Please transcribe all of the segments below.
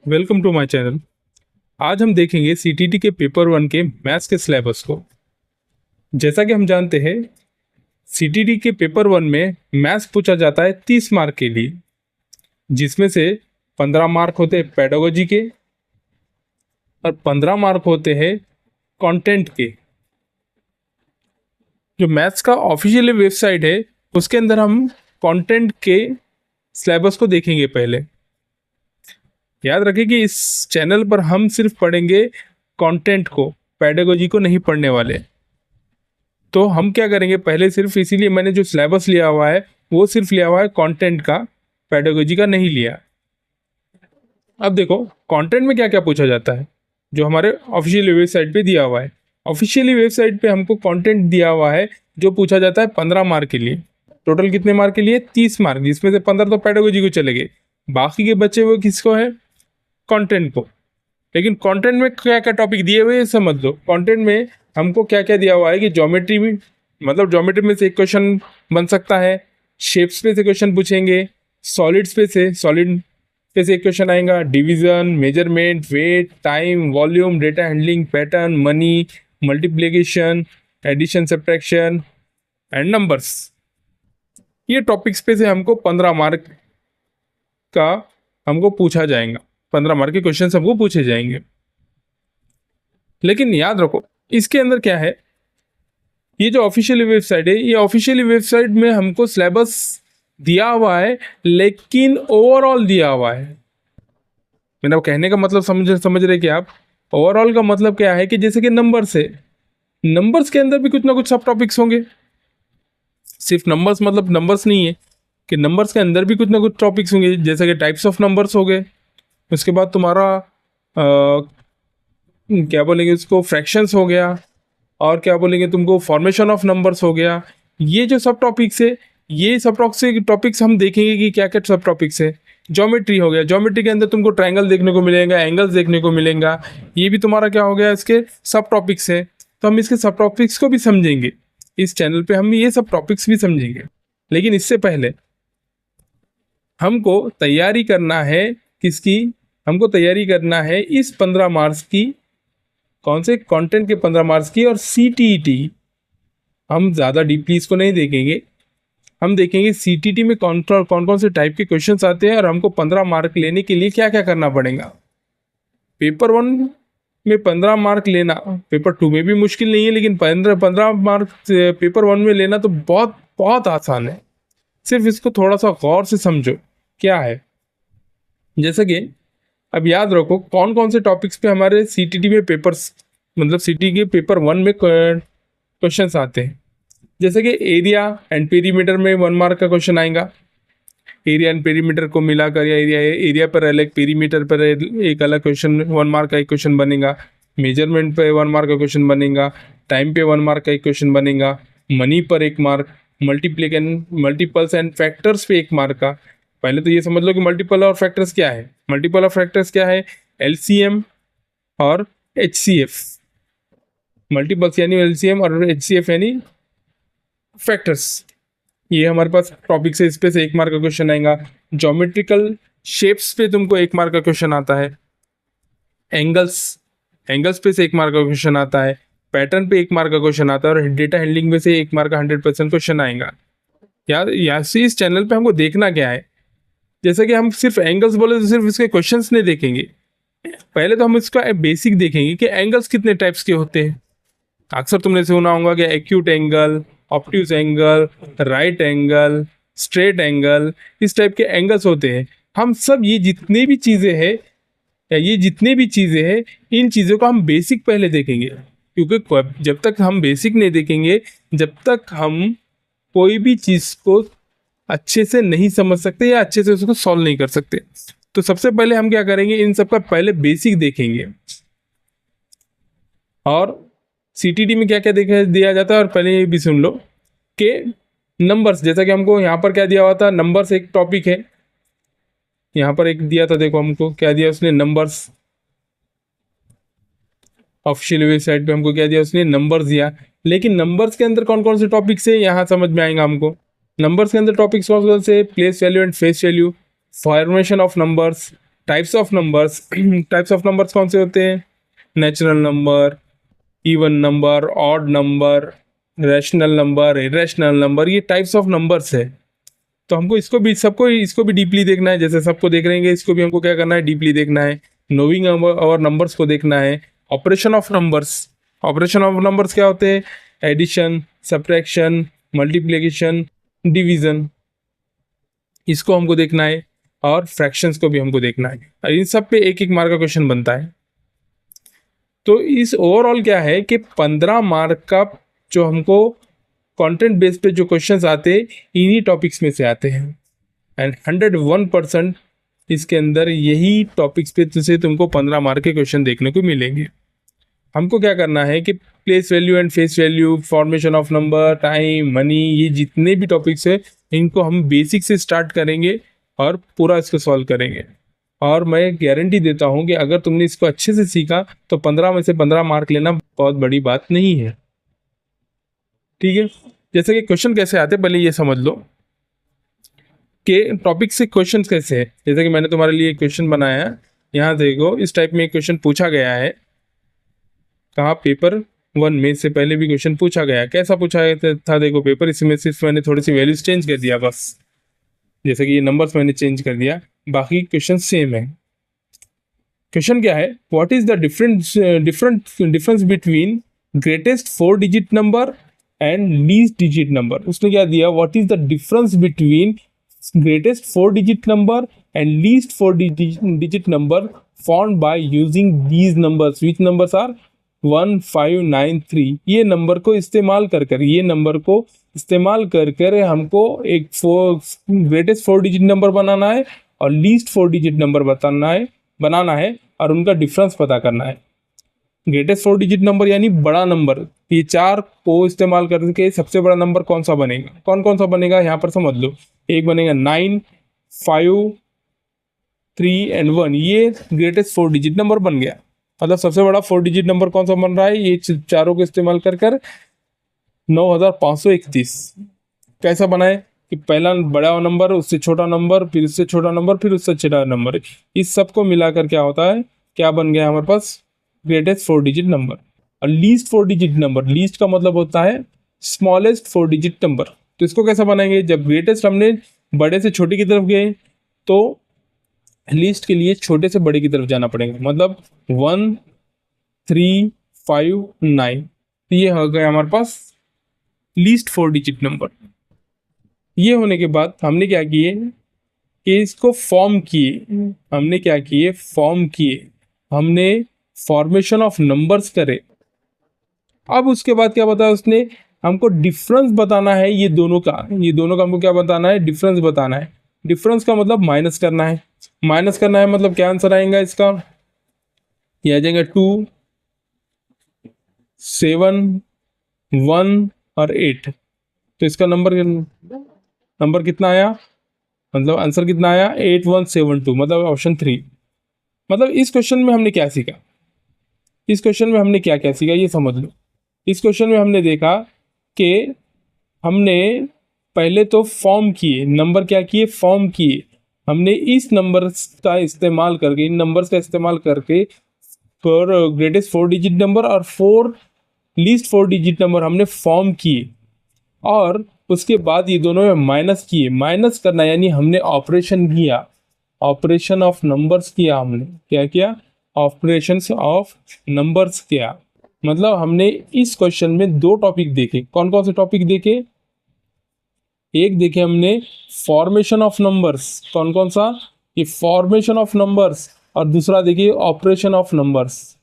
Welcome to my channel. आज हम देखेंगे सीटीटी के पेपर वन के मैथ्स के सिलेबस को। जैसा कि हम जानते हैं, सीटीटी के पेपर वन में मैथ्स पूछा जाता है 30 मार्क के लिए, जिसमें से 15 मार्क होते हैं पेडागोजी के और 15 मार्क होते हैं कंटेंट के। जो मैथ्स का ऑफिशियल वेबसाइट है, उसके अंदर हम कंटेंट के सिलेबस को देखेंगे। पहले याद रखें कि इस चैनल पर हम सिर्फ पढ़ेंगे कंटेंट को, पेडागोजी को नहीं पढ़ने वाले। तो हम क्या करेंगे, पहले सिर्फ, इसीलिए मैंने जो सिलेबस लिया हुआ है वो सिर्फ लिया हुआ है कंटेंट का, पेडागोजी का नहीं लिया। अब देखो कंटेंट में क्या क्या पूछा जाता है, जो हमारे ऑफिशियल वेबसाइट पे दिया हुआ है। ऑफिशियली वेबसाइट पे हमको कंटेंट दिया हुआ है जो पूछा जाता है 15 मार्क के लिए। टोटल कितने मार्क के लिए? 30 मार्क, जिसमें से 15 तो पेडागोजी को चले गए, बाकी के बच्चे वो किसको है? कंटेंट को। लेकिन कंटेंट में क्या क्या टॉपिक दिए हुए हैं समझ लो। कंटेंट में हमको क्या क्या दिया हुआ है कि ज्योमेट्री में, मतलब ज्योमेट्री में से एक क्वेश्चन बन सकता है, शेप्स पे से क्वेश्चन पूछेंगे, सॉलिड पे से एक क्वेश्चन आएगा, division, measurement, weight, time, volume, data handling, pattern, money, multiplication, addition, subtraction and numbers. ये टॉपिक्स पे से हमको 15 मार्क का हमको पूछा जाएगा, 15 मार्क के क्वेश्चन हमको पूछे जाएंगे। लेकिन याद रखो इसके अंदर क्या है, ये जो ऑफिशियल वेबसाइट है, ये ऑफिशियल वेबसाइट में हमको सिलेबस दिया हुआ है, लेकिन ओवरऑल दिया हुआ है। मेरा कहने का मतलब समझ रहे कि आप, ओवरऑल का मतलब क्या है कि जैसे कि नंबर्स है, नंबर्स के अंदर भी कुछ ना कुछ सब टॉपिक्स होंगे। सिर्फ नंबर्स मतलब नंबर्स नहीं है कि नंबर्स के अंदर भी कुछ ना कुछ टॉपिक्स होंगे, जैसे कि टाइप्स ऑफ नंबर्स हो गए, उसके बाद तुम्हारा क्या बोलेंगे उसको, फ्रैक्शंस हो गया, और क्या बोलेंगे तुमको, फॉर्मेशन ऑफ नंबर्स हो गया। ये जो सब टॉपिक्स है, ये सब टॉपिक्स हम देखेंगे कि क्या क्या सब टॉपिक्स है। ज्योमेट्री हो गया, ज्योमेट्री के अंदर तुमको ट्रायंगल देखने को मिलेगा, एंगल्स देखने को मिलेगा, ये भी तुम्हारा क्या हो गया, इसके सब टॉपिक्स है। तो हम इसके सब टॉपिक्स को भी समझेंगे, इस चैनल पे हम ये सब टॉपिक्स भी समझेंगे। लेकिन इससे पहले हमको तैयारी करना है किसकी? हमको तैयारी करना है इस 15 मार्क्स की, कौन से? कंटेंट के 15 मार्क्स की। और सीटीईटी हम ज़्यादा डीपली इसको नहीं देखेंगे, हम देखेंगे सीटीईटी में कौन कौन से टाइप के क्वेश्चंस आते हैं और हमको 15 मार्क लेने के लिए क्या क्या करना पड़ेगा। पेपर वन में 15 मार्क लेना पेपर टू में भी मुश्किल नहीं है, लेकिन 15 मार्क पेपर वन में लेना तो बहुत बहुत आसान है। सिर्फ इसको थोड़ा सा गौर से समझो क्या है। जैसे कि अब याद रखो कौन कौन से टॉपिक्स पे हमारे सीटीटी में पेपर्स, मतलब सीटीटी के पेपर वन में क्वेश्चंस आते हैं। जैसे कि एरिया एंड पेरीमीटर में 1 मार्क का क्वेश्चन आएगा। एरिया एंड पेरीमीटर को मिलाकर, या एरिया पर अलग, पेरीमीटर पर एक अलग क्वेश्चन, 1 मार्क का एक क्वेश्चन बनेगा। मेजरमेंट पर 1 मार्क का क्वेश्चन बनेगा। टाइम पे 1 मार्क का एक क्वेश्चन बनेगा। मनी पर 1 मार्क। मल्टीपल्स एंड फैक्टर्स पे 1 मार्क का। पहले तो ये समझ लो कि मल्टीपल और फैक्टर्स क्या है। मल्टीपल और फैक्टर्स क्या है? एलसीएम और एचसीएफ। मल्टीपल्स यानी एलसीएम और एचसीएफ यानी फैक्टर्स। ये हमारे पास टॉपिक से, इस पे से 1 मार्क का क्वेश्चन आएगा। ज्योमेट्रिकल शेप्स पे तुमको 1 मार्क का क्वेश्चन आता है। एंगल्स पे से 1 मार्क का क्वेश्चन आता है। पैटर्न पे 1 मार्क का क्वेश्चन आता है। और डेटा हैंडलिंग में से 1 मार्क का 100% क्वेश्चन आएगा। यार यहाँ से इस चैनल पे हमको देखना क्या है, जैसे कि हम सिर्फ एंगल्स बोले तो सिर्फ इसके क्वेश्चंस नहीं देखेंगे, पहले तो हम इसका बेसिक देखेंगे कि एंगल्स कितने टाइप्स के होते हैं। अक्सर तुमने सुना होगा कि acute angle, obtuse angle, right angle, straight angle, इस टाइप के एंगल्स होते हैं। हम सब ये जितने भी चीज़ें हैं, इन चीज़ों को हम बेसिक पहले देखेंगे, क्योंकि जब तक हम बेसिक नहीं देखेंगे, जब तक हम कोई भी चीज़ को अच्छे से नहीं समझ सकते या अच्छे से उसको सॉल्व नहीं कर सकते। तो सबसे पहले हम क्या करेंगे, इन सब का पहले बेसिक देखेंगे। और सीटीटी में क्या क्या दिया जाता है, और पहले ये भी सुन लो कि नंबर्स, जैसा कि हमको यहाँ पर क्या दिया हुआ था, नंबर्स एक टॉपिक है। यहाँ पर एक दिया था, देखो हमको क्या दिया उसने, नंबर्स। ऑफिशियल वेबसाइट पे हमको क्या दिया उसने, नंबर्स दिया। लेकिन नंबर्स के अंदर कौन कौन से टॉपिक्स है यहाँ समझ में आएगा हमको। नंबर्स के अंदर टॉपिक्स कौन कौन से? Place value and face value, formation of numbers, types of numbers types of numbers कौन से होते हैं? Natural number, even number, odd number, rational number, irrational number, ये टाइप्स ऑफ नंबर्स है। तो हमको इसको भी डीपली देखना है, जैसे सबको देख रहेंगे, इसको भी हमको क्या करना है, डीपली देखना है। नोइंग और नंबर्स को देखना है। ऑपरेशन ऑफ नंबर्स क्या होते हैं? एडिशन, सब्ट्रैक्शन, मल्टीप्लिकेशन, डिवीजन, इसको हमको देखना है। और फ्रैक्शंस को भी हमको देखना है। और इन सब पे एक एक मार्क का क्वेश्चन बनता है। तो इस ओवरऑल क्या है कि 15 मार्क का जो हमको कंटेंट बेस पे जो क्वेश्चंस आते इन्हीं टॉपिक्स में से आते हैं। एंड 101% इसके अंदर यही टॉपिक्स पे से तुमको 15 मार्क के क्वेश्चन देखने को मिलेंगे। हमको क्या करना है कि place value and face value, formation of number, time, money, ये जितने भी टॉपिक्स है इनको हम बेसिक से स्टार्ट करेंगे और पूरा इसको सॉल्व करेंगे। और मैं गारंटी देता हूँ कि अगर तुमने इसको अच्छे से सीखा तो 15 में से 15 मार्क लेना बहुत बड़ी बात नहीं है। ठीक है, जैसे कि क्वेश्चन कैसे आते पहले ये समझ लो कि टॉपिक से क्वेश्चन कैसे है। जैसे कि मैंने तुम्हारे लिए एक क्वेश्चन बनाया है, यहाँ देखो इस टाइप में एक क्वेश्चन पूछा गया है। कहाँ? पेपर 1 में। से पहले भी क्वेश्चन पूछा गया, कैसा पूछा था देखो पेपर, इसमें सिर्फ मैंने थोड़ी सी वैल्यूज चेंज कर दिया बस। जैसे कि ये नंबर्स मैंने चेंज कर दिया, बाकी क्वेश्चन सेम है। क्वेश्चन क्या है? What is the difference between greatest 4 digit number and least digit number. उसने क्या दिया? What is the difference between greatest 4 digit number and least 4 digit number found by using these numbers, which numbers are 1, 5, 9, 3। ये number को इस्तेमाल कर हमको एक greatest 4 digit number बनाना है और लीस्ट 4 डिजिट नंबर बनाना है और उनका डिफरेंस पता करना है। ग्रेटेस्ट 4 डिजिट नंबर यानी बड़ा नंबर, ये 4 को इस्तेमाल करके सबसे बड़ा नंबर कौन सा बनेगा? कौन सा बनेगा यहाँ पर समझ लो। एक बनेगा 9, 5, 3 एंड 1, ये ग्रेटेस्ट 4 डिजिट नंबर बन गया। मतलब सबसे बड़ा 4 डिजिट नंबर कौन सा बन रहा है? ये चारों को इस्तेमाल कर 9531। कैसा बनाए कि पहला बड़ा नंबर, उससे छोटा नंबर, फिर उससे छोटा नंबर, फिर उससे छोटा नंबर, इस सबको मिलाकर क्या होता है, क्या बन गया हमारे पास? Greatest 4 digit number. और लीस्ट 4 डिजिट नंबर, लीस्ट का मतलब होता है स्मॉलेस्ट 4 डिजिट नंबर। तो इसको कैसा बनाएंगे? जब ग्रेटेस्ट हमने बड़े से छोटे की तरफ गए तो लीस्ट के लिए छोटे से बड़े की तरफ जाना पड़ेगा। मतलब 1, 3, 5, 9, ये हो गया हमारे पास लीस्ट 4 डिजिट नंबर। ये होने के बाद हमने क्या किए कि इसको फॉर्म किए, हमने फॉर्मेशन ऑफ नंबर्स करे। अब उसके बाद क्या बताया उसने? हमको डिफरेंस बताना है ये दोनों का हमको क्या बताना है? डिफरेंस बताना है। डिफरेंस का मतलब माइनस करना है। मतलब क्या आंसर आएगा इसका? ये आ जाएगा 2, 7, 1 और 8। तो इसका नंबर कितना आया? मतलब आंसर कितना आया? 8172, मतलब ऑप्शन 3। मतलब इस क्वेश्चन में हमने क्या सीखा? ये समझ लो। इस क्वेश्चन में हमने देखा कि हमने पहले तो फॉर्म किए नंबर, क्या किए? फॉर्म किए। हमने इस नंबर्स का इस्तेमाल करके फॉर ग्रेटेस्ट 4 डिजिट नंबर और 4 लीस्ट 4 डिजिट नंबर हमने फॉर्म किए और उसके बाद ये दोनों में माइनस किए। माइनस करना यानी हमने ऑपरेशन किया, ऑपरेशन ऑफ नंबर्स किया। हमने क्या किया? ऑपरेशंस ऑफ नंबर्स किया। मतलब हमने इस क्वेश्चन में 2 टॉपिक देखे। कौन कौन से टॉपिक देखे? एक देखे हमने फॉर्मेशन ऑफ नंबर्स। कौन सा? ये फॉर्मेशन ऑफ नंबर्स। और दूसरा देखिए ऑपरेशन ऑफ नंबर्स।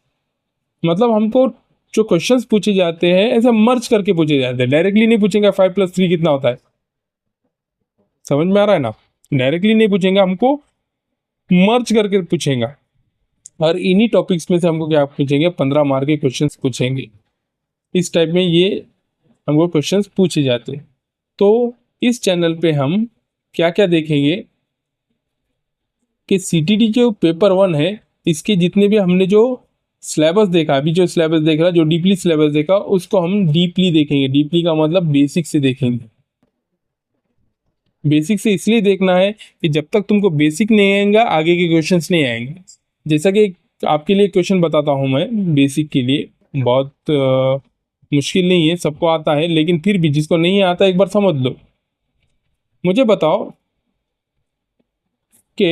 मतलब हमको जो क्वेश्चंस पूछे जाते हैं ऐसा मर्ज करके पूछे जाते हैं, डायरेक्टली नहीं पूछेंगे 5 + 3 कितना होता है। समझ में आ रहा है ना? डायरेक्टली नहीं पूछेंगे, हमको मर्ज करके पूछेंगे। और इन्हीं टॉपिक्स में से हमको क्या पूछेंगे? 15 मार्क के क्वेश्चंस पूछेंगे। इस टाइप में ये हमको क्वेश्चंस पूछे जाते हैं। तो इस चैनल पे हम क्या क्या देखेंगे कि सीटीटी जो पेपर 1 है इसके जितने भी हमने जो सिलेबस देखा, अभी जो सिलेबस देख रहा, जो डीपली सिलेबस देखा, उसको हम डीपली देखेंगे। डीपली का मतलब बेसिक से देखेंगे। बेसिक से इसलिए देखना है कि जब तक तुमको बेसिक नहीं आएगा आगे के क्वेश्चंस नहीं आएंगे। जैसा कि आपके लिए क्वेश्चन बताता हूँ मैं बेसिक के लिए, बहुत मुश्किल नहीं है, सबको आता है, लेकिन फिर भी जिसको नहीं आता एक बार समझ लो। मुझे बताओ कि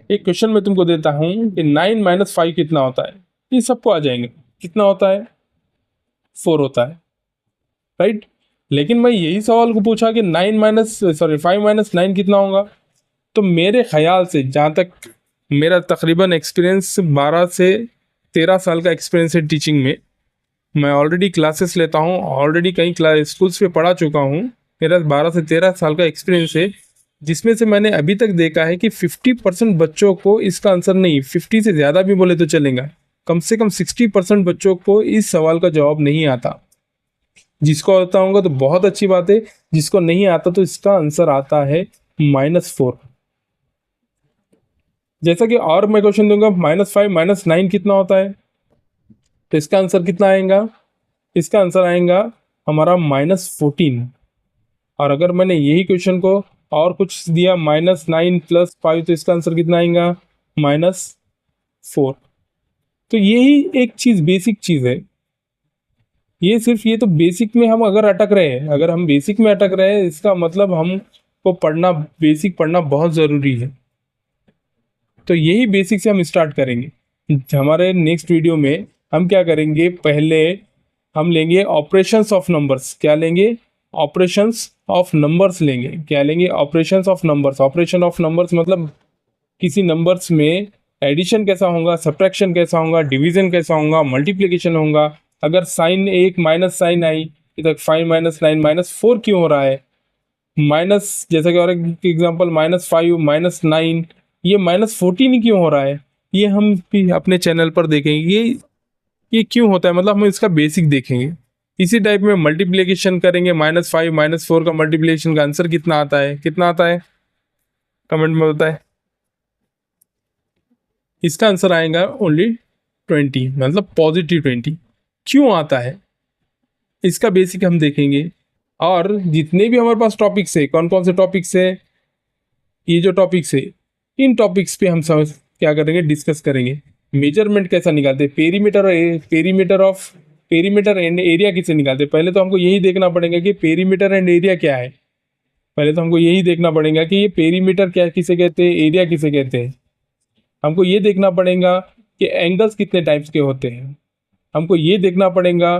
एक क्वेश्चन मैं तुमको देता हूँ कि 9 - 5 कितना होता है, ये सबको आ जाएंगे। कितना होता है? 4 होता है, राइट। लेकिन मैं यही सवाल को पूछा कि 5 - 9 कितना होगा। तो मेरे ख्याल से, जहाँ तक मेरा तकरीबन एक्सपीरियंस 12 से 13 साल का एक्सपीरियंस है टीचिंग में, मैं ऑलरेडी क्लासेस लेता हूँ, ऑलरेडी कई क्लास स्कूल्स पे पढ़ा चुका हूँ। मेरा 12 से 13 साल का एक्सपीरियंस है, जिसमें से मैंने अभी तक देखा है कि 50% बच्चों को इसका आंसर नहीं, 50 से ज़्यादा भी बोले तो चलेगा, कम से कम 60% बच्चों को इस सवाल का जवाब नहीं आता। जिसको आता होगा तो बहुत अच्छी बात है, जिसको नहीं आता तो इसका आंसर आता है -4। जैसा कि और मैं क्वेश्चन दूंगा, -5 - 9 कितना होता है, तो इसका आंसर कितना आएगा? इसका आंसर आएगा हमारा -14। और अगर मैंने यही क्वेश्चन को और कुछ दिया, -9 + 5, तो इसका आंसर कितना आएगा? -4। तो यही एक चीज़, बेसिक चीज़ है। ये सिर्फ, ये तो बेसिक में हम अगर अटक रहे हैं, अगर हम बेसिक में अटक रहे हैं, इसका मतलब हमको पढ़ना, बेसिक पढ़ना बहुत ज़रूरी है। तो यही बेसिक से हम स्टार्ट करेंगे। हमारे नेक्स्ट वीडियो में हम क्या करेंगे, पहले हम लेंगे ऑपरेशंस ऑफ नंबर्स। क्या लेंगे? ऑपरेशंस ऑफ नंबर्स लेंगे। क्या लेंगे? Operations of numbers. Operation of numbers मतलब किसी नंबर्स में एडिशन कैसा होगा, सब्ट्रैक्शन कैसा होगा, डिवीजन कैसा होगा, मल्टीप्लिकेशन होगा। अगर साइन एक माइनस साइन आई, इधर 5 - 9 -4 क्यों हो रहा है? माइनस, जैसा कि और एक एग्जांपल, -5 - 9, ये -14 ही क्यों हो रहा है? ये हम भी अपने चैनल पर देखेंगे, ये क्यों होता है, मतलब हम इसका बेसिक देखेंगे। इसी टाइप में मल्टीप्लिकेशन करेंगे, -5 - 4 का मल्टीप्लिकेशन का आंसर कितना आता है? कितना आता है? कमेंट में बताएं। इसका आंसर आएगा ओनली 20, मतलब +20। क्यों आता है इसका बेसिक हम देखेंगे। और जितने भी हमारे पास टॉपिक्स है, कौन कौन से टॉपिक्स है, ये जो टॉपिक्स है, इन टॉपिक्स पे हम समझ क्या करेंगे, डिस्कस करेंगे। मेजरमेंट कैसा निकालते हैं, पेरीमीटर एंड एरिया किसे निकालते हैं। पहले तो हमको यही देखना पड़ेगा कि पेरीमीटर एंड एरिया क्या है। पहले तो हमको यही देखना पड़ेगा कि ये पेरीमीटर क्या किसे कहते हैं, एरिया किसे कहते हैं। हमको ये देखना पड़ेगा कि एंगल्स कितने टाइप्स के होते हैं। हमको ये देखना पड़ेगा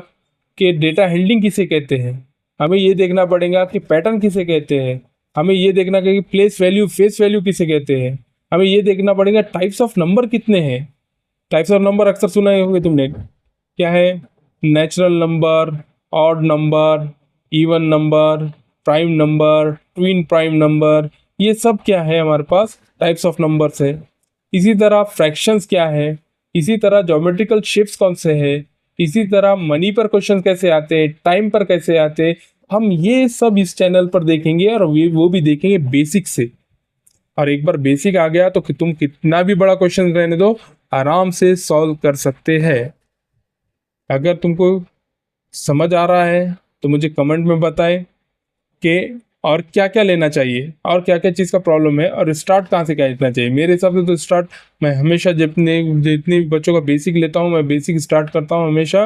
कि डेटा हैंडलिंग किसे कहते हैं। हमें ये देखना पड़ेगा कि पैटर्न किसे कहते हैं। हमें ये देखना कि फेस वैल्यू किसे कहते हैं। हमें ये देखना पड़ेगा टाइप्स ऑफ नंबर कितने हैं। टाइप्स ऑफ नंबर अक्सर सुना होंगे तुमने, क्या है? Natural number, odd number, even number, prime number, twin prime number, ये सब क्या है हमारे पास? टाइप्स ऑफ नंबर्स है। इसी तरह फ्रैक्शंस क्या है, इसी तरह ज्योमेट्रिकल शेप्स कौन से हैं, इसी तरह मनी पर क्वेश्चन कैसे आते हैं, टाइम पर कैसे आते हैं, हम ये सब इस चैनल पर देखेंगे। और वो भी देखेंगे बेसिक से। और एक बार बेसिक आ गया तो तुम कितना भी बड़ा क्वेश्चन रहने दो, आराम से सॉल्व कर सकते हैं। अगर तुमको समझ आ रहा है तो मुझे कमेंट में बताएं कि और क्या क्या लेना चाहिए, और क्या क्या चीज़ का प्रॉब्लम है, और स्टार्ट कहाँ से करना चाहिए। मेरे हिसाब से तो स्टार्ट, मैं हमेशा जितने जितने भी बच्चों का बेसिक लेता हूँ, मैं बेसिक स्टार्ट करता हूँ हमेशा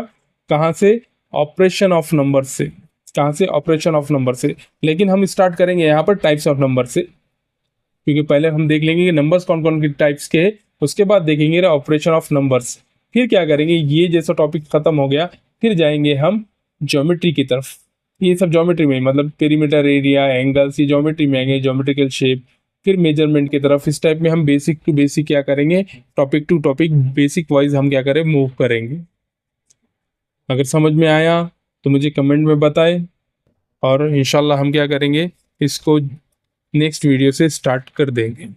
कहाँ से? ऑपरेशन ऑफ नंबर से। कहाँ से? ऑपरेशन ऑफ नंबर से। लेकिन हम स्टार्ट करेंगे यहाँ पर टाइप्स ऑफ नंबर से, क्योंकि पहले हम देख लेंगे कि नंबर्स कौन कौन के टाइप्स के हैं, उसके बाद देखेंगे ऑपरेशन ऑफ नंबर्स। फिर क्या करेंगे, ये जैसा टॉपिक खत्म हो गया, फिर जाएंगे हम ज्योमेट्री की तरफ। ये सब ज्योमेट्री में, मतलब पेरीमीटर, एरिया, एंगल्स, ये ज्योमेट्री में आएंगे, ज्योमेट्रिकल शेप। फिर मेजरमेंट की तरफ। इस टाइप में हम बेसिक टू बेसिक क्या करेंगे, topic to topic basic wise हम क्या करें, मूव करेंगे। अगर समझ में आया तो मुझे कमेंट में बताएं, और इंशाल्लाह हम क्या करेंगे, इसको नेक्स्ट वीडियो से स्टार्ट कर देंगे।